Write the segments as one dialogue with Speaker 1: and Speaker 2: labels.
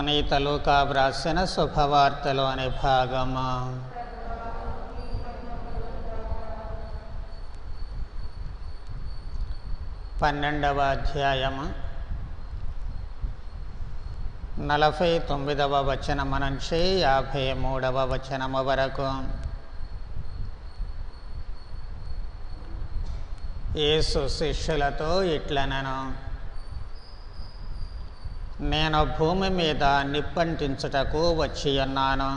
Speaker 1: పునీత లూకా వ్రాసిన శుభవార్తలు అనే భాగము. 12వ అధ్యాయము 49వ వచనము నుంచి 53వ వచనము వరకు. యేసు శిష్యులతో ఇట్లనెను, నేను భూమి మీద నిప్పంటించుటకు వచ్చియున్నాను.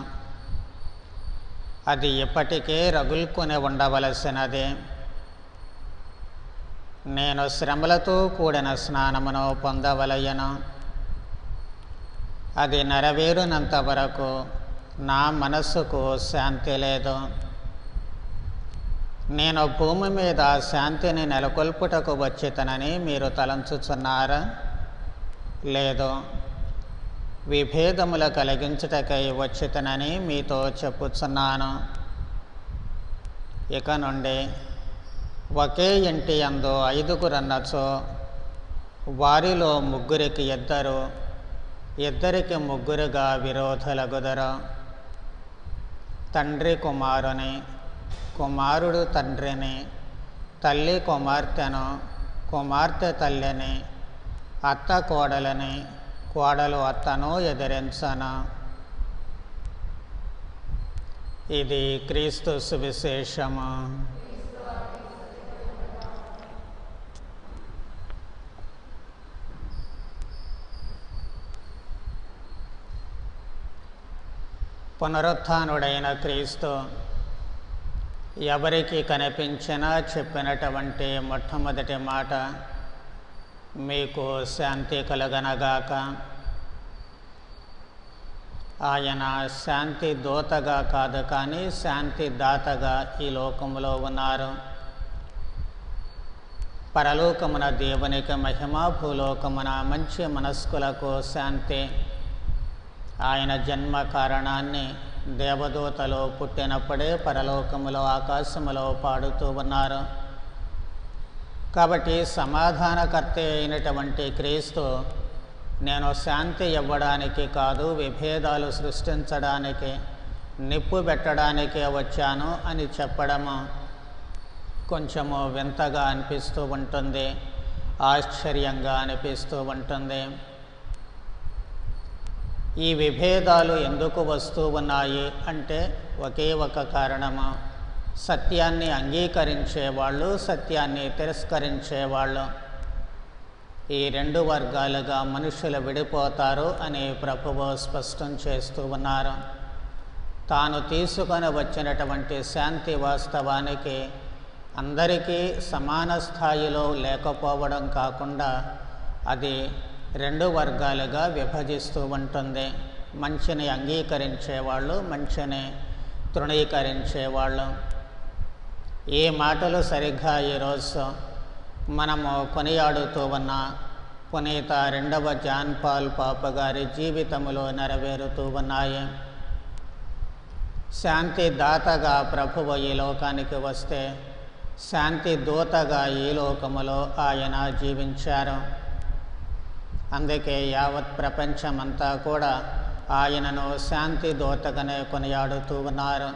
Speaker 1: అది ఇప్పటికే రగులుకొని ఉండవలసినది. నేను శ్రమలతో కూడిన స్నానమును పొందవలయను. అది నెరవేరునంత వరకు నా మనస్సుకు శాంతి లేదు. నేను భూమి మీద శాంతిని నెలకొల్పుటకు వచ్చితనని మీరు తలంచుచున్నారా? లేదు, విభేదములు కలిగించుటకై వచ్చితనని మీతో చెప్పుచున్నాను. ఇక నుండి ఒకే ఇంటి యందు 5 అన్నచో వారిలో 3 ఇద్దరు, 2 3 విరోధులగుదరు. తండ్రి కుమారుని, కుమారుడు తండ్రిని, తల్లి కుమార్తెను, కుమార్తె తల్లిని, అత్త కోడలని, కోడలు అత్తను ఎదిరించను. ఇది క్రీస్తు సువిశేషము. పునరుత్థానుడైన క్రీస్తు ఎవరికి కనిపించినా చెప్పినటువంటి మొట్టమొదటి మాట, మీకు శాంతి కలుగనగాక. ఆయన శాంతి దూతగా కాదు కానీ శాంతి దాతగా ఈ లోకములో ఉన్నారు. పరలోకమున దేవునికి మహిమ, భూలోకమున మంచి మనస్కులకు శాంతి. ఆయన జన్మ కారణాన్ని దేవదూతలు పుట్టినప్పుడే పరలోకములో ఆకాశములో పాడుతూ ఉన్నారు. కాబట్టి సమాధానకర్త అయినటువంటి క్రీస్తు నేను శాంతి ఇవ్వడానికి కాదు, విభేదాలు సృష్టించడానికి, నిప్పు పెట్టడానికే వచ్చాను అని చెప్పడము కొంచెము వింతగా అనిపిస్తూ ఉంటుంది, ఆశ్చర్యంగా అనిపిస్తూ ఉంటుంది. ఈ విభేదాలు ఎందుకు వస్తూ ఉన్నాయి అంటే ఒకే ఒక కారణము, సత్యాన్ని అంగీకరించేవాళ్ళు, సత్యాన్ని తిరస్కరించేవాళ్ళు. ఈ 2 వర్గాలుగా మనుషులు విడిపోతారు అని ప్రభువు స్పష్టం చేస్తూ ఉన్నారు. తాను తీసుకొని వచ్చినటువంటి శాంతి వాస్తవానికి అందరికీ సమాన స్థాయిలో లేకపోవడం కాకుండా అది 2 వర్గాలుగా విభజిస్తూ ఉంటుంది. మంచిని అంగీకరించేవాళ్ళు, మంచిని తృణీకరించేవాళ్ళు. ఈ మాటలు సరిగ్గా ఈరోజు మనము కొనియాడుతూ ఉన్న పునీత 2వ జాన్ పాల్ పాప గారి జీవితంలో నెరవేరుతూ ఉన్నాయి. శాంతి దాతగా ప్రభువు ఈ లోకానికి వస్తే శాంతి దూతగా ఈ లోకములో ఆయన జీవించారు. అందుకే యావత్ ప్రపంచమంతా కూడా ఆయనను శాంతి దూతగానే కొనియాడుతూ ఉన్నారు.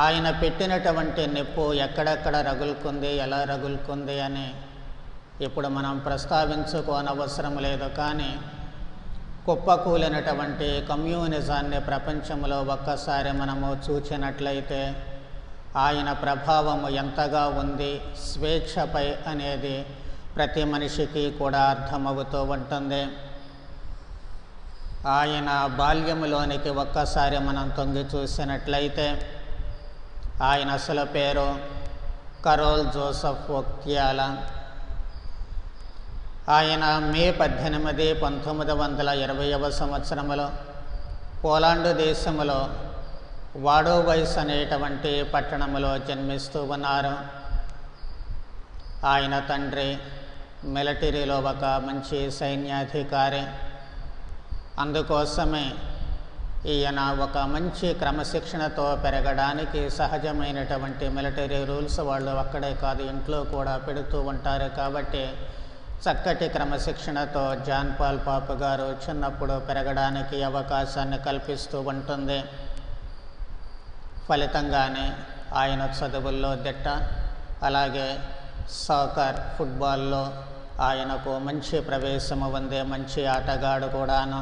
Speaker 1: ఆయన పెట్టినటువంటి నిప్పు ఎక్కడెక్కడ రగులుకుంది, ఎలా రగులుకుంది అని ఇప్పుడు మనం ప్రస్తావించుకోనవసరం లేదు. కానీ కుప్పకూలినటువంటి కమ్యూనిజాన్ని ప్రపంచంలో ఒక్కసారి మనము చూచినట్లయితే ఆయన ప్రభావము ఎంతగా ఉంది స్వేచ్ఛపై అనేది ప్రతి మనిషికి కూడా అర్థమవుతూ ఉంటుంది. ఆయన బాల్యములోనికి ఒక్కసారి మనం తొంగి చూసినట్లయితే ఆయన అసలు పేరు కరోల్ జోసెఫ్ వోక్త్యాల. ఆయన మే 18, 1920వ సంవత్సరంలో పోలాండు దేశంలో వాడోవైస్ అనేటువంటి పట్టణంలో జన్మిస్తూ ఉన్నారు. ఆయన తండ్రి మిలిటరీలో ఒక మంచి సైన్యాధికారి. అందుకోసమే ఈయన ఒక మంచి క్రమశిక్షణతో పెరగడానికి సహజమైనటువంటి మిలిటరీ రూల్స్ వాళ్ళు అక్కడే కాదు ఇంట్లో కూడా పెడుతూ ఉంటారు. కాబట్టి చక్కటి క్రమశిక్షణతో జాన్ పాల్ పాప్ గారు చిన్నప్పుడు పెరగడానికి అవకాశాన్ని కల్పిస్తూ ఉంటుంది. ఫలితంగానే ఆయన చదువుల్లో దిట్ట, అలాగే సాకర్ ఫుట్బాల్లో ఆయనకు మంచి ప్రవేశము ఉంది, మంచి ఆటగాడు కూడాను.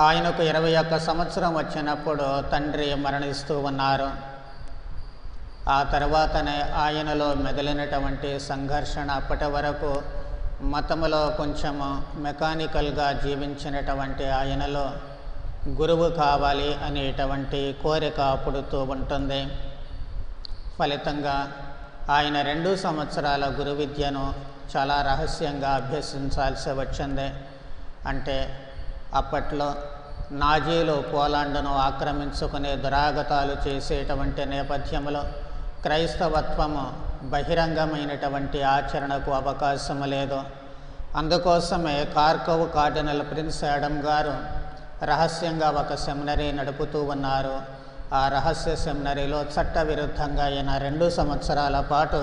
Speaker 1: ఆయనకు 21 సంవత్సరం వచ్చినప్పుడు తండ్రి మరణిస్తూ ఉన్నారు. ఆ తర్వాతనే ఆయనలో మెదిలినటువంటి సంఘర్షణ, అప్పటి వరకు మతములో కొంచెము మెకానికల్గా జీవించినటువంటి ఆయనలో గురువు కావాలి అనేటువంటి కోరిక పుడుతూ ఉంటుంది. ఫలితంగా ఆయన 2 సంవత్సరాల గురు విద్యను చాలా రహస్యంగా అభ్యసించాల్సి వచ్చింది. అంటే అప్పట్లో నాజీలు పోలాండ్ను ఆక్రమించుకునే దురాగతాలు చేసేటువంటి నేపథ్యంలో క్రైస్తవత్వము బహిరంగమైనటువంటి ఆచరణకు అవకాశం లేదు. అందుకోసమే కార్కోవ్ కార్డినల్ ప్రిన్స్ యాడమ్ గారు రహస్యంగా ఒక సెమినరీ నడుపుతూ ఉన్నారు. ఆ రహస్య సెమినరీలో చట్టవిరుద్ధంగా ఆయన 2 సంవత్సరాల పాటు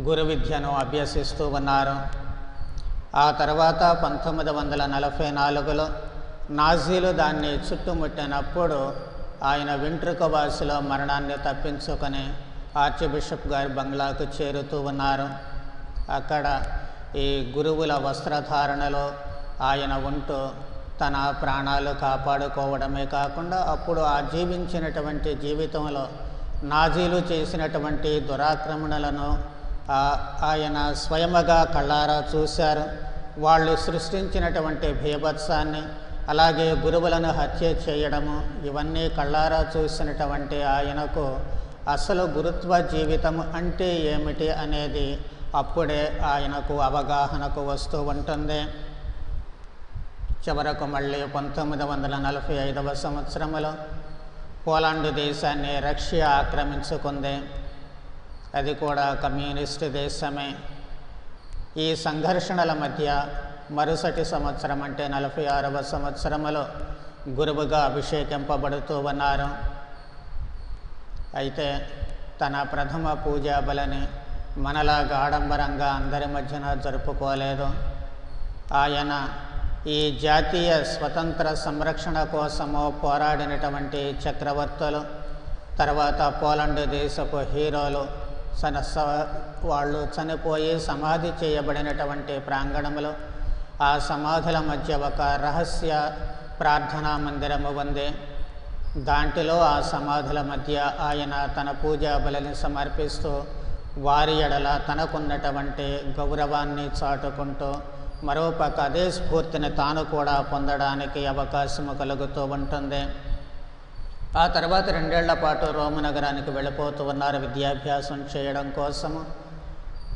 Speaker 1: గురు విద్యను అభ్యసిస్తూ ఉన్నారు. ఆ తర్వాత 1944లో నాజీలు దాన్ని చుట్టుముట్టినప్పుడు ఆయన వెంట్రుకవాసిలో మరణాన్ని తప్పించుకొని ఆర్చ్ బిషప్ గారి బంగ్లాకు చేరుతూ ఉన్నారు. అక్కడ ఈ గురువుల వస్త్రధారణలో ఆయన ఉంటూ తన ప్రాణాలు కాపాడుకోవడమే కాకుండా అప్పుడు ఆ జీవించినటువంటి జీవితంలో నాజీలు చేసినటువంటి దురాక్రమణలను ఆయన స్వయముగా కళ్ళారా చూశారు. వాళ్ళు సృష్టించినటువంటి భీభత్సాన్ని, అలాగే గురువులను హత్య చేయడము, ఇవన్నీ కళ్ళారా చూసినటువంటి ఆయనకు అసలు గురుత్వ జీవితం అంటే ఏమిటి అనేది అప్పుడే ఆయనకు అవగాహనకు వస్తూ ఉంటుంది. చివరకు మళ్ళీ 1945వ సంవత్సరంలో పోలాండ్ దేశాన్ని రష్యా ఆక్రమించుకుంది. అది కూడా కమ్యూనిస్టు దేశమే. ఈ సంఘర్షణల మధ్య మరుసటి సంవత్సరం అంటే 46వ సంవత్సరంలో గురువుగా అభిషేకింపబడుతూ ఉన్నారు. అయితే తన ప్రథమ పూజా బలిని మనలాగా ఆడంబరంగా అందరి మధ్యన జరుపుకోలేదు. ఆయన ఈ జాతీయ స్వతంత్ర సంరక్షణ కోసము పోరాడినటువంటి చక్రవర్తులు, తర్వాత పోలాండ్ దేశపు హీరోలు వాళ్ళు చనిపోయి సమాధి చేయబడినటువంటి ప్రాంగణంలో ఆ సమాధుల మధ్య ఒక రహస్య ప్రార్థనా మందిరము ఉంది. దాంట్లో ఆ సమాధుల మధ్య ఆయన తన పూజా బలిని సమర్పిస్తూ వారి ఎడల తనకున్నటువంటి గౌరవాన్ని చాటుకుంటూ మరోపక్క అదే స్ఫూర్తిని తాను కూడా పొందడానికి అవకాశము కలుగుతూ ఉంటుంది. ఆ తర్వాత 2 ఏళ్ల పాటు రోమ్ నగరానికి వెళ్ళిపోతూ ఉన్నారు విద్యాభ్యాసం చేయడం కోసము.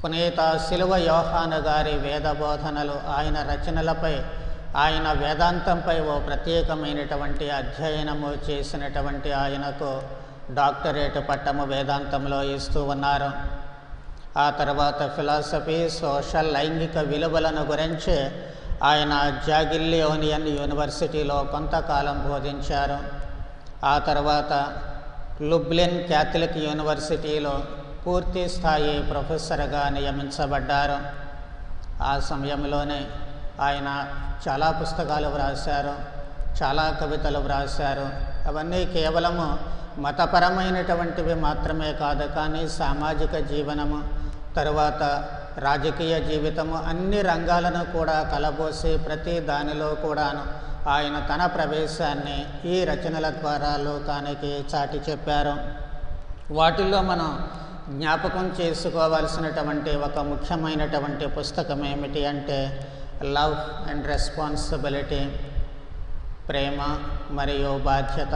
Speaker 1: పునీత శిలువ యోహాను గారి వేద బోధనలు, ఆయన రచనలపై, ఆయన వేదాంతంపై ఓ ప్రత్యేకమైనటువంటి అధ్యయనము చేసినటువంటి ఆయనకు డాక్టరేట్ పట్టము వేదాంతంలో ఇస్తూ ఉన్నారు. ఆ తర్వాత ఫిలాసఫీ, సోషల్, లైంగిక విలువలను గురించి ఆయన జాగిల్లియోనియన్ యూనివర్సిటీలో కొంతకాలం బోధించారు. ఆ తర్వాత లుబ్లిన్ క్యాథలిక్ యూనివర్సిటీలో పూర్తి స్థాయి ప్రొఫెసర్గా నియమించబడ్డారు. ఆ సమయంలోనే ఆయన చాలా పుస్తకాలు వ్రాశారు, చాలా కవితలు వ్రాశారు. అవన్నీ కేవలము మతపరమైనటువంటివి మాత్రమే కాదు, కానీ సామాజిక జీవనము, తరువాత రాజకీయ జీవితము, అన్ని రంగాలను కూడా కలబోసి ప్రతి దానిలో కూడాను ఆయన తన ప్రవేశాన్ని ఈ రచనల ద్వారా లోకానికి చాటి చెప్పారు. వాటిల్లో మనం జ్ఞాపకం చేసుకోవాల్సినటువంటి ఒక ముఖ్యమైనటువంటి పుస్తకం ఏమిటి అంటే లవ్ అండ్ రెస్పాన్సిబిలిటీ, ప్రేమ మరియు బాధ్యత.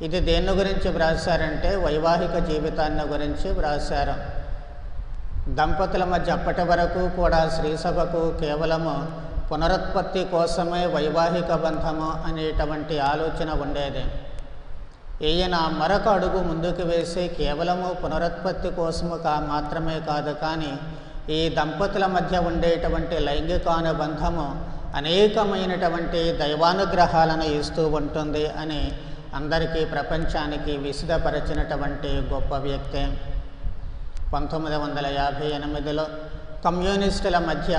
Speaker 1: ఇది దేని గురించి వ్రాసారంటే వైవాహిక జీవితాన్ని గురించి వ్రాసారు. దంపతుల మధ్య అప్పటి వరకు కూడా శ్రీసభకు కేవలము పునరుత్పత్తి కోసమే వైవాహిక బంధము అనేటువంటి ఆలోచన ఉండేది. ఈయన మరొక అడుగు ముందుకు వేసి కేవలము పునరుత్పత్తి కోసము మాత్రమే కాదు, కానీ ఈ దంపతుల మధ్య ఉండేటువంటి లైంగికానుబంధము అనేకమైనటువంటి దైవానుగ్రహాలను ఇస్తూ ఉంటుంది అని అందరికీ, ప్రపంచానికి విశదపరిచినటువంటి గొప్ప వ్యక్తి. 1958లో కమ్యూనిస్టుల మధ్య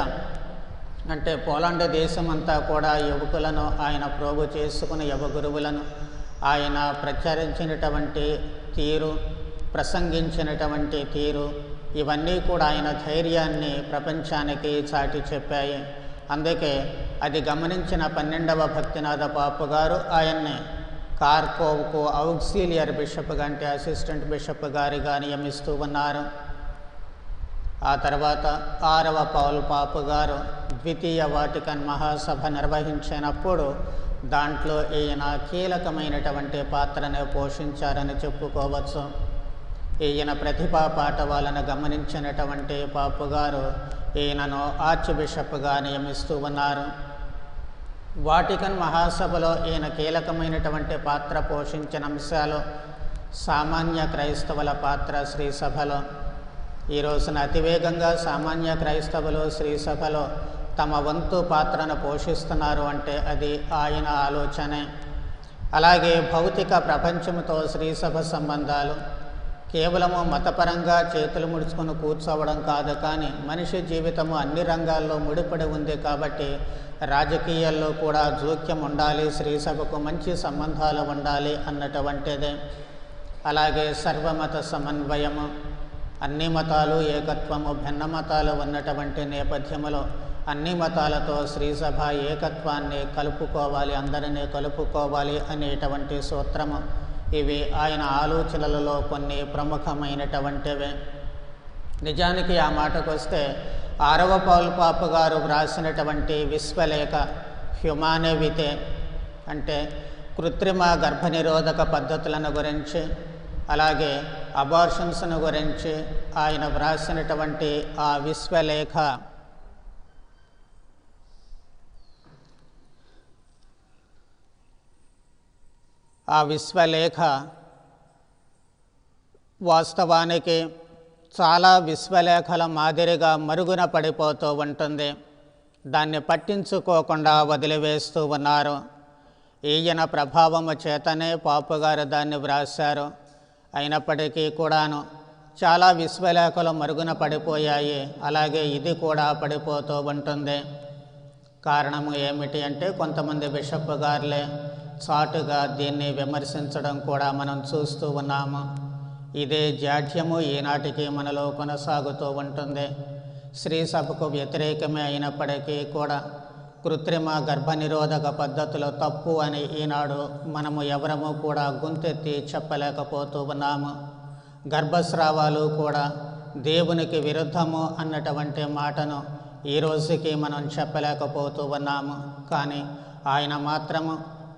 Speaker 1: అంటే పోలాండ్ దేశమంతా కూడా యువకులను ఆయన ప్రోగు చేసుకుని యువ గురువులను ఆయన ప్రచారించినటువంటి తీరు, ప్రసంగించినటువంటి తీరు ఇవన్నీ కూడా ఆయన ధైర్యాన్ని ప్రపంచానికి చాటి చెప్పాయి. అందుకే అది గమనించిన 12వ భక్తినాథ పాపు గారు ఆయన్ని కార్కోవ్కు ఔక్సిలియర్ బిషప్గా అంటే అసిస్టెంట్ బిషప్ గారిగా నియమిస్తూ ఉన్నారు. ఆ తర్వాత 6వ పౌల్ పాపు గారు ద్వితీయ వాటికన్ మహాసభ నిర్వహించినప్పుడు దాంట్లో ఈయన కీలకమైనటువంటి పాత్రను పోషించారని చెప్పుకోవచ్చు. ఈయన ప్రతిభా పాఠవాలను గమనించినటువంటి పాపు గారు ఈయనను ఆర్చ్ బిషప్గా నియమిస్తూ ఉన్నారు. వాటికన్ మహాసభలో ఈయన కీలకమైనటువంటి పాత్ర పోషించిన అంశాలు సామాన్య క్రైస్తవుల పాత్ర శ్రీసభలో. ఈ రోజున అతివేగంగా సామాన్య క్రైస్తవులు శ్రీసభలో తమ వంతు పాత్రను పోషిస్తున్నారు అంటే అది ఆయన ఆలోచనే. అలాగే భౌతిక ప్రపంచంతో శ్రీసభ సంబంధాలు కేవలము మతపరంగా చేతులు ముడుచుకొని కూర్చోవడం కాదు, కానీ మనిషి జీవితము అన్ని రంగాల్లో ముడిపడి ఉంది కాబట్టి రాజకీయాల్లో కూడా జోక్యం ఉండాలి, శ్రీసభకు మంచి సంబంధాలు ఉండాలి అన్నటువంటిదే. అలాగే సర్వమత సమన్వయము, అన్ని మతాలు ఏకత్వము, భిన్న మతాలు ఉన్నటువంటి నేపథ్యంలో అన్ని మతాలతో శ్రీసభ ఏకత్వాన్ని కలుపుకోవాలి, అందరినీ కలుపుకోవాలి అనేటువంటి సూత్రము. ఇవి ఆయన ఆలోచనలలో కొన్ని ప్రముఖమైనటువంటివే. నిజానికి ఆ మాటకు వస్తే 6వ పౌల్ పాపు గారు వ్రాసినటువంటి విశ్వలేఖ హ్యుమానే వితే అంటే కృత్రిమ గర్భనిరోధక పద్ధతులను గురించి, అలాగే అబార్షన్స్ను గురించి ఆయన వ్రాసినటువంటి ఆ విశ్వలేఖ వాస్తవానికి చాలా విశ్వలేఖల మాదిరిగా మరుగున పడిపోతూ ఉంటుంది. దాన్ని పట్టించుకోకుండా వదిలివేస్తూ ఉన్నారు. ఈయన ప్రభావము చేతనే పాపు గారు దాన్ని వ్రాశారు. అయినప్పటికీ కూడాను చాలా విశ్వలేఖలు మరుగున పడిపోయాయి. అలాగే ఇది కూడా పడిపోతూ ఉంటుంది. కారణము ఏమిటి అంటే కొంతమంది బిషప్ గారులే చాటుగా దీన్ని విమర్శించడం కూడా మనం చూస్తూ ఉన్నాము. ఇదే జాడ్యము ఈనాటికి మనలో కొనసాగుతూ ఉంటుంది. శ్రీసభకు వ్యతిరేకమే అయినప్పటికీ కూడా కృత్రిమ గర్భనిరోధక పద్ధతులు తప్పు అని ఈనాడు మనము ఎవరము కూడా గొంతెత్తి చెప్పలేకపోతూ ఉన్నాము. గర్భస్రావాలు కూడా దేవునికి విరుద్ధము అన్నటువంటి మాటను ఈ రోజుకి మనం చెప్పలేకపోతూ ఉన్నాము. కానీ ఆయన మాత్రము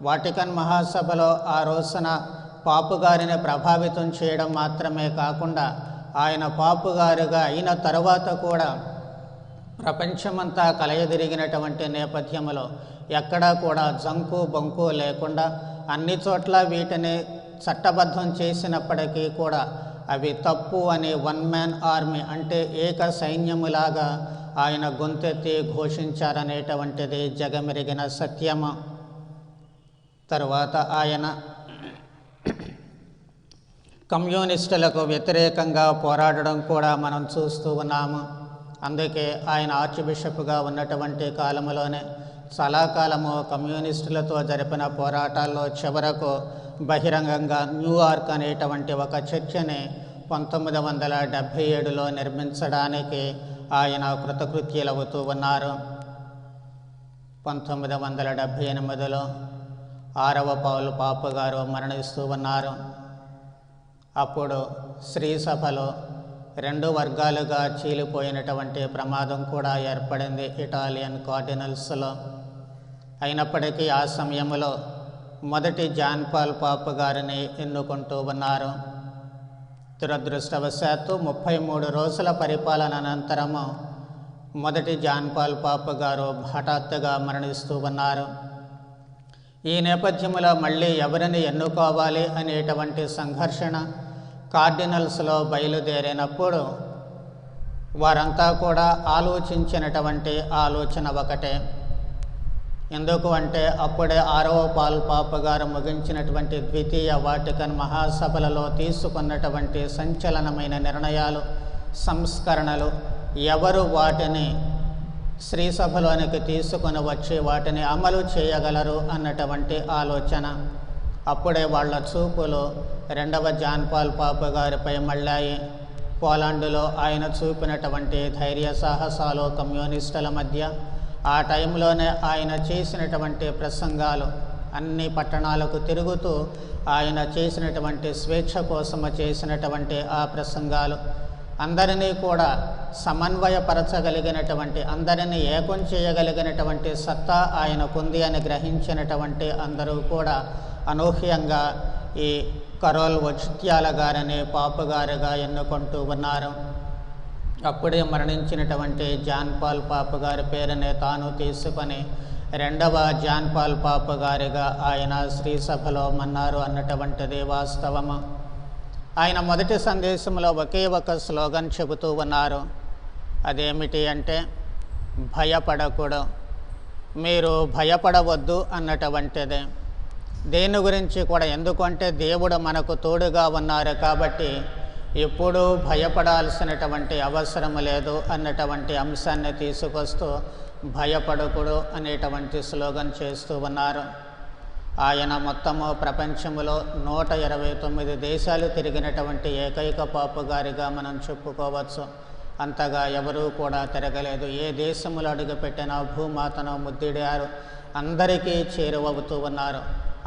Speaker 1: వాటికన్ మహాసభలో ఆ రోజున పాపు గారిని ప్రభావితం చేయడం మాత్రమే కాకుండా ఆయన పాపు గారుగా అయిన తరువాత కూడా ప్రపంచమంతా కలయదిరిగినటువంటి నేపథ్యంలో ఎక్కడా కూడా జంకు బొంకు లేకుండా అన్ని చోట్ల వీటిని చట్టబద్ధం చేసినప్పటికీ కూడా అవి తప్పు అని వన్ మ్యాన్ ఆర్మీ అంటే ఏక సైన్యములాగా ఆయన గొంతెత్తి ఘోషించారనేటువంటిది జగమెరిగిన సత్యము. తరువాత ఆయన కమ్యూనిస్టులకు వ్యతిరేకంగా పోరాడడం కూడా మనం చూస్తూ ఉన్నాము. అందుకే ఆయన ఆర్చ్ బిషప్గా ఉన్నటువంటి కాలంలోనే చాలా కాలము కమ్యూనిస్టులతో జరిపిన పోరాటాల్లో చివరకు బహిరంగంగా న్యూయార్క్ అనేటువంటి ఒక చర్చిని 1977లో నిర్మించడానికి ఆయన కృతకృత్యులవుతూ ఉన్నారు. 1978లో 6వ పౌల్ పాపు గారు మరణిస్తూ ఉన్నారు. అప్పుడు శ్రీసభలో 2 వర్గాలుగా చీలిపోయినటువంటి ప్రమాదం కూడా ఏర్పడింది ఇటాలియన్ కార్డినల్స్లో. అయినప్పటికీ ఆ సమయంలో మొదటి జాన్ పాల్ పాపు గారిని ఎన్నుకుంటూ ఉన్నారు. దురదృష్టవశాత్తు 33 రోజుల పరిపాలన అనంతరము మొదటి జాన్ పాల్ పాపు గారు హఠాత్తుగా మరణిస్తూ ఉన్నారు. ఈ నేపథ్యంలో మళ్ళీ ఎవరిని ఎన్నుకోవాలి అనేటువంటి సంఘర్షణ కార్డినల్స్లో బయలుదేరినప్పుడు వారంతా కూడా ఆలోచించినటువంటి ఆలోచన ఒకటే. ఎందుకు అంటే అప్పుడే 6వ పౌల్ పాపు గారు ముగించినటువంటి ద్వితీయ వాటికన్ మహాసభలలో తీసుకున్నటువంటి సంచలనమైన నిర్ణయాలు సంస్కరణలు ఎవరు వాటిని శ్రీసభలోనికి తీసుకొని వచ్చి వాటిని అమలు చేయగలరు అన్నటువంటి ఆలోచన. అప్పుడే వాళ్ళ చూపులు రెండవ జాన్ పాల్ పాప్ గారిపై మళ్ళాయి. పోలాండులో ఆయన చూపినటువంటి ధైర్య సాహసాలు కమ్యూనిస్టుల మధ్య, ఆ టైంలోనే ఆయన చేసినటువంటి ప్రసంగాలు, అన్ని పట్టణాలకు తిరుగుతూ ఆయన చేసినటువంటి స్వేచ్ఛ కోసము చేసినటువంటి ఆ ప్రసంగాలు అందరినీ కూడా సమన్వయపరచగలిగినటువంటి, అందరినీ ఏకం చేయగలిగినటువంటి సత్తా ఆయనకుంది అని గ్రహించినటువంటి అందరూ కూడా అనూహ్యంగా ఈ కరోల్ వొజ్త్యాల గారిని పాపు గారుగా ఎన్నుకుంటూ ఉన్నారు. అప్పుడే మరణించినటువంటి జాన్ పాల్ పాప్ గారి పేరునే తాను తీసుకొని రెండవ జాన్ పాల్ పాప్ గారిగా ఆయన శ్రీసభలో మన్నారు అన్నటువంటిది వాస్తవము. ఆయన మొదటి సందేశంలో ఒకే ఒక స్లోగన్ చెబుతూ ఉన్నారు. అదేమిటి అంటే, భయపడకూడదు, మీరు భయపడవద్దు అన్నటువంటిదే. దేని గురించి కూడా, ఎందుకంటే దేవుడు మనకు తోడుగా ఉన్నారు కాబట్టి ఎప్పుడూ భయపడాల్సినటువంటి అవసరం లేదు అన్నటువంటి అంశాన్ని తీసుకొస్తూ భయపడకూడదు అనేటువంటి స్లోగన్ చేస్తూ ఉన్నారు. ఆయన మొత్తము ప్రపంచంలో 129 దేశాలు తిరిగినటువంటి ఏకైక పాపు గారిగా మనం చెప్పుకోవచ్చు. అంతగా ఎవరూ కూడా తిరగలేదు. ఏ దేశంలో అడుగుపెట్టినా భూమాతను ముద్దిడారు, అందరికీ చేరువవుతూ ఉన్నారు.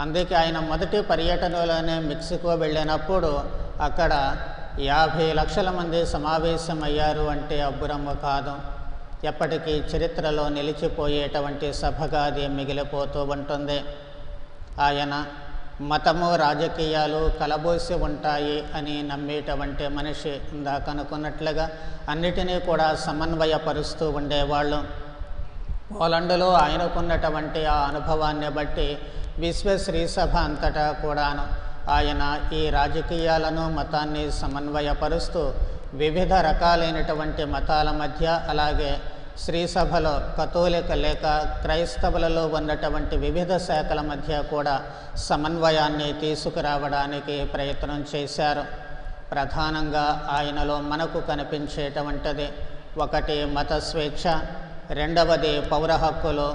Speaker 1: అందుకే ఆయన మొదటి పర్యటనలోనే మెక్సికో వెళ్ళినప్పుడు అక్కడ 50 లక్షల మంది సమావేశమయ్యారు అంటే అబ్బురమ్మ కాదు. ఎప్పటికీ చరిత్రలో నిలిచిపోయేటువంటి సభగా అది మిగిలిపోతూ ఉంటుంది. ఆయన మతము రాజకీయాలు కలబోసి ఉంటాయి అని నమ్మేటువంటి మనిషి. ఇందాక అనుకున్నట్లుగా అన్నిటినీ కూడా సమన్వయపరుస్తూ ఉండేవాళ్ళు. పోలండులో ఆయనకున్నటువంటి ఆ అనుభవాన్ని బట్టి విశ్వ శ్రీసభ అంతటా కూడాను ఆయన ఈ రాజకీయాలను మతాన్ని సమన్వయపరుస్తూ వివిధ రకాలైనటువంటి మతాల మధ్య, అలాగే శ్రీసభలో కథోలిక లేక క్రైస్తవులలో ఉన్నటువంటి వివిధ శాఖల మధ్య కూడా సమన్వయాన్ని తీసుకురావడానికి ప్రయత్నం చేశారు. ప్రధానంగా ఆయనలో మనకు కనిపించేటువంటిది ఒకటి మత స్వేచ్ఛ, రెండవది పౌర హక్కులు,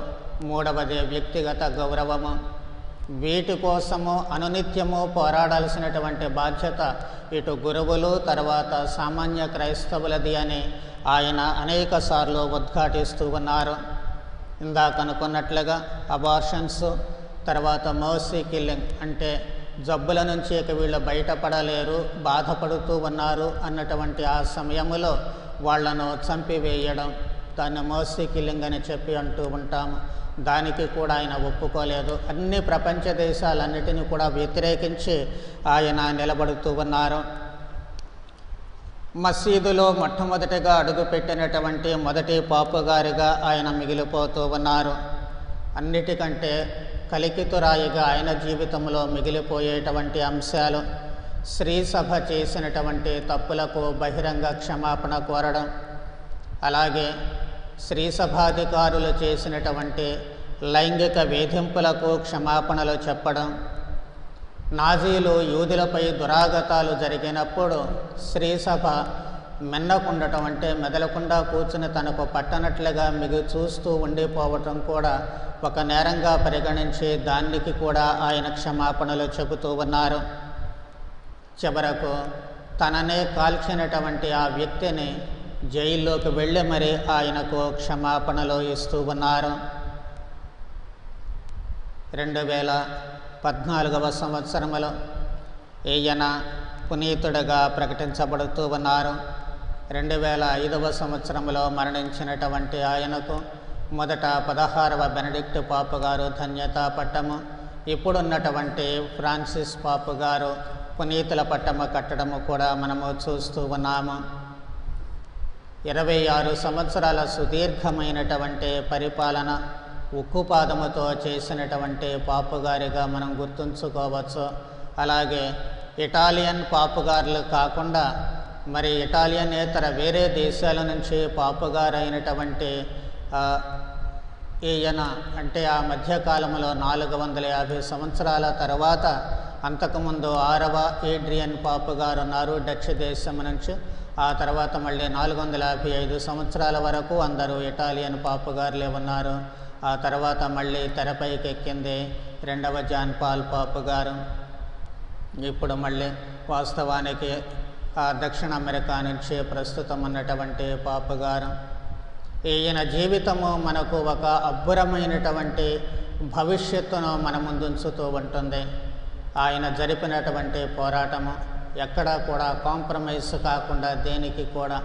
Speaker 1: మూడవది వ్యక్తిగత గౌరవము. వీటి కోసము అనునిత్యము పోరాడాల్సినటువంటి బాధ్యత ఇటు గురువులు, తర్వాత సామాన్య క్రైస్తవులది అని ఆయన అనేక సార్లు ఉద్ఘాటిస్తూ ఉన్నారు. ఇందాక అనుకున్నట్లుగా అబార్షన్స్, తర్వాత మర్సీ కిల్లింగ్, అంటే జబ్బుల నుంచి ఇక వీళ్ళు బయటపడలేరు, బాధపడుతూ ఉన్నారు అన్నటువంటి ఆ సమయంలో వాళ్లను చంపివేయడం, దాన్ని మర్సీ కిల్లింగ్ అని చెప్పి అంటూ ఉంటాము. దానికి కూడా ఆయన ఒప్పుకోలేదు. అన్ని ప్రపంచ దేశాలన్నిటినీ కూడా వ్యతిరేకించి ఆయన నిలబడుతూ ఉన్నారు. మసీదులో మొట్టమొదటిగా అడుగుపెట్టినటువంటి మొదటి పాపు గారిగా ఆయన మిగిలిపోతూ ఉన్నారు. అన్నిటికంటే కలికితురాయిగా ఆయన జీవితంలో మిగిలిపోయేటువంటి అంశాలు శ్రీసభ చేసినటువంటి తప్పులకు బహిరంగ క్షమాపణ కోరడం, అలాగే శ్రీసభాధికారులు చేసినటువంటి లైంగిక వేధింపులకు క్షమాపణలు చెప్పడం, నాజీలు యూదులపై దురాగతాలు జరిగినప్పుడు శ్రీసభ మెన్నకుండటం, అంటే మెదలకుండా కూర్చుని తనకు పట్టనట్లుగా చూస్తూ ఉండిపోవటం కూడా ఒక నేరంగా పరిగణించి దానికి కూడా ఆయన క్షమాపణలు చెబుతూ ఉన్నారు. చివరకు తననే కాల్చినటువంటి ఆ వ్యక్తిని జైల్లోకి వెళ్ళి మరి ఆయనకు క్షమాపణలు ఇస్తూ ఉన్నారు. 2014వ సంవత్సరంలో ఈయన పునీతుడిగా ప్రకటించబడుతూ ఉన్నారు. 2005వ సంవత్సరంలో మరణించినటువంటి ఆయనకు మొదట 16వ బెనడిక్ట్ పాపు గారు ధన్యతా పట్టము, ఇప్పుడున్నటువంటి ఫ్రాన్సిస్ పాపు గారు పునీతుల పట్టము కట్టడము కూడా మనము చూస్తూ ఉన్నాము. 26 సంవత్సరాల సుదీర్ఘమైనటువంటి పరిపాలన ఉక్కుపాదముతో చేసినటువంటి పాపుగారిగా మనం గుర్తుంచుకోవచ్చు. అలాగే ఇటాలియన్ పాపుగారులు కాకుండా మరి ఇటాలియనేతర వేరే దేశాల నుంచి పాపుగారైనటువంటి ఈయన, అంటే ఆ మధ్యకాలంలో 450 సంవత్సరాల తర్వాత అంతకుముందు 6వ ఏడ్రియన్ పాపు గారు ఉన్నారు డచ్ దేశం నుంచి. ఆ తర్వాత మళ్ళీ 455 సంవత్సరాల వరకు అందరూ ఇటాలియన్ పాపు గారులే ఉన్నారు. ఆ తర్వాత మళ్ళీ తెరపైకి ఎక్కింది 2వ జాన్ పాల్ పాపు గారు. ఇప్పుడు మళ్ళీ వాస్తవానికి దక్షిణ అమెరికా నుంచి ప్రస్తుతం ఉన్నటువంటి పాపు గారు. ఈయన జీవితము మనకు ఒక అబ్బురమైనటువంటి భవిష్యత్తును మన ముందుంచుతూ ఉంటుంది. ఆయన జరిపినటువంటి పోరాటము ఎక్కడా కూడా కాంప్రమైజ్ కాకుండా దేనికి కూడా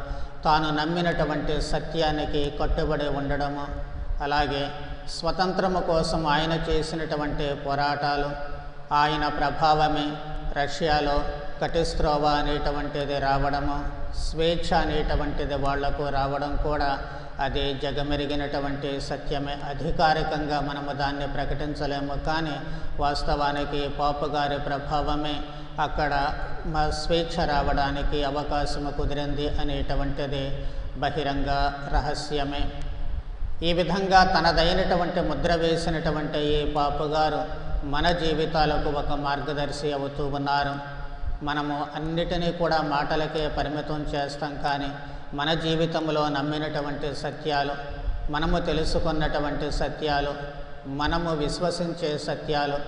Speaker 1: తాను నమ్మినటువంటి సత్యానికి కట్టుబడి ఉండడము, అలాగే స్వతంత్రము కోసం ఆయన చేసినటువంటి పోరాటాలు, ఆయన ప్రభావమే రష్యాలో కటిస్ట్రోవా అనేటువంటిది రావడము, స్వేచ్ఛ అనేటువంటిది వాళ్లకు రావడం కూడా అది జగమెరిగినటువంటి సత్యమే. అధికారికంగా మనము దాన్ని ప్రకటించలేము, కానీ వాస్తవానికి పాపు గారి ప్రభావమే అక్కడ స్వేచ్ఛ రావడానికి అవకాశము కుదిరింది అనేటువంటిది బహిరంగ రహస్యమే. ఈ విధంగా తనదైనటువంటి ముద్ర వేసినటువంటి ఈ పాపు గారు మన జీవితాలకు ఒక మార్గదర్శి అవుతూ ఉన్నారు. మనము అన్నిటినీ కూడా మాటలకే పరిమితం చేస్తాం, కానీ మన జీవితంలో నమ్మినటువంటి సత్యాలు, మనము తెలుసుకున్నటువంటి సత్యాలు, మనము విశ్వసించే సత్యాలు,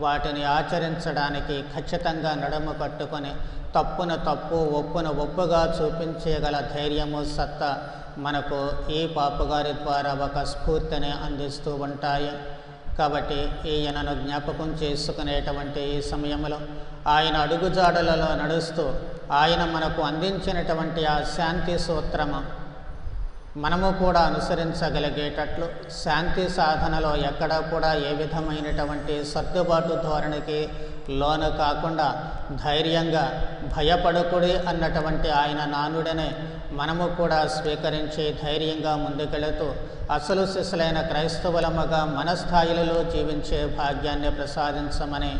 Speaker 1: వాటిని ఆచరించడానికి ఖచ్చితంగా నడుము కట్టుకొని తప్పును తప్పు, ఒప్పును ఒప్పుగా చూపించగల ధైర్యము, సత్తా మనకు ఈ పాపుగారి ద్వారా ఒక స్ఫూర్తిని అందిస్తూ ఉంటాయి. కాబట్టి ఈయనను జ్ఞాపకం చేసుకునేటువంటి ఈ సమయంలో ఆయన అడుగుజాడలలో నడుస్తూ ఆయన మనకు అందించినటువంటి ఆ శాంతి సూత్రము మనము కూడా అనుసరించగలిగేటట్లు, శాంతి సాధనలో ఎక్కడా కూడా ఏ విధమైనటువంటి సర్దుబాటు ధోరణికి లోను కాకుండా ధైర్యంగా భయపడకుడి అన్నటువంటి ఆయన నానుడిని మనము కూడా స్వీకరించి ధైర్యంగా ముందుకెళుతూ అసలు సిసలైన క్రైస్తవులముగా మన స్థాయిలలో జీవించే భాగ్యాన్ని ప్రసాదించమని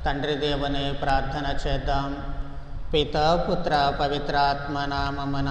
Speaker 1: తండ్రి దేవుని ప్రార్థన చేద్దాం. పితా పుత్ర పవిత్రాత్మ నామమున.